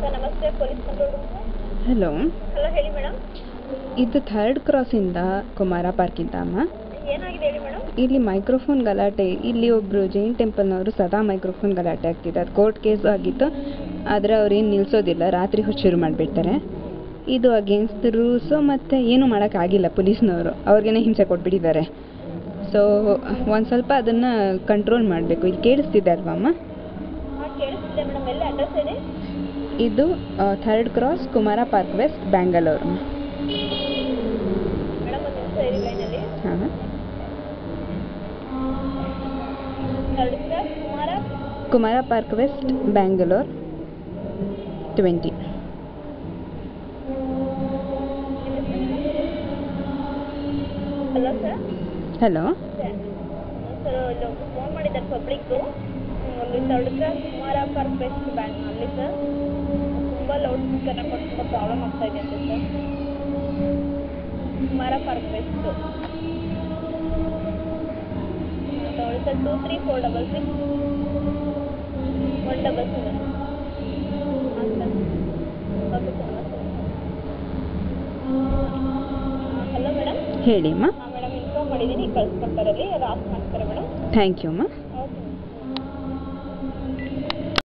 Sir ನಮಸ್ತೆ, police control room. Hello. Hello, ಹೇಳಿ madam. ಇದು 3rd ಕ್ರಾಸಿಂದ ಕುಮಾರ ಪಾರ್ಕಿಂದ ಅಮ್ಮ. ಏನಾಗಿದೆ ಹೇಳಿ ಮೇಡಮ್. ಇಲ್ಲಿ ಮೈಕ್ರೋಫೋನ್ ಗಲಾಟೆ, ಇಲ್ಲಿ ಒಬ್ಬರು ಜೈನ್ ಟೆಂಪಲ್ನವರು ಸದಾ ಮೈಕ್ರೋಫೋನ್ ಗಲಾಟೆ ಆಗ್ತಿದೆ. ಅದು ಕೋರ್ಟ್ ಕೇಸ್ ಆಗಿತ್ತು, ಆದರೆ ಅವ್ರೇನು ನಿಲ್ಲಿಸೋದಿಲ್ಲ, ರಾತ್ರಿ ಹೊತ್ತು ಶುರು ಮಾಡಿಬಿಡ್ತಾರೆ. ಇದು ಅಗೇನ್ಸ್ಟ್ ದ ರೂಲ್ಸು, ಮತ್ತು ಏನೂ ಮಾಡೋಕ್ಕಾಗಿಲ್ಲ. ಪೊಲೀಸ್ನವರು ಅವ್ರಿಗೇ ಹಿಂಸೆ ಕೊಟ್ಬಿಟ್ಟಿದ್ದಾರೆ. ಸೊ ಒಂದು ಸ್ವಲ್ಪ ಅದನ್ನು ಕಂಟ್ರೋಲ್ ಮಾಡಬೇಕು. ಇದು ಕೇಳಿಸ್ತಿದೆ ಅಲ್ವಾ ಅಮ್ಮ? ಹಾಂ, ಕೇಳಿಸ್ತಿದೆ ಮೇಡಮ್. ಎಲ್ಲಿ ಅಡ್ರೆಸ್ ಹೇಳಿ. ಇದು 3rd cross, Kumara park west, Bangalore. Madam ಒಂದು ನಿಮಿಷ ಇರಿ ಲೈನಲ್ಲಿ. ಹಾಂ. 3rd cross, Kumara park west, Bangalore 20. Hello sir. Hello. Sir ಇಲ್ಲೊಬ್ರು ಫೋನ್ ಮಾಡಿದ್ದಾರೆ ಪಬ್ಲಿಕ್ಕು. ಅಲ್ಲಿ 3rd cross Kumara park west bank ಅಲ್ಲಿ ಸರ್ ತುಂಬ ಲೌಡ್ ಸ್ಪೀಕರ್ನ ಕೊಟ್ಟು ತುಂಬ ಪ್ರಾಬ್ಲಮ್ ಆಗ್ತಾ ಇದೆ ಅಂತ ಸರ್. ಕುಮಾರ ಪಾರ್ಕ್ ವೆಸ್ಟ್ ತಗೊಳ್ಳಿ ಸರ್. 2346 177. ಹಾಂ ಸರ್. ಓಕೆ ಸರ್, ನಮಸ್ತೆ. Hello madam. ಹೇಳಿ ಅಮ್ಮ. ಹಾಂ ಮೇಡಮ್, ಇನ್ಫಾರ್ಮ್ ಮಾಡಿದ್ದೀನಿ, ಕಳಿಸ್ಕೊಡ್ತಾರೆ. ಅಲ್ಲಿ ರಾಸ್ ಮಾಡ್ತಾರೆ ಮೇಡಮ್. ಥ್ಯಾಂಕ್ ಯು ಅಮ್ಮ.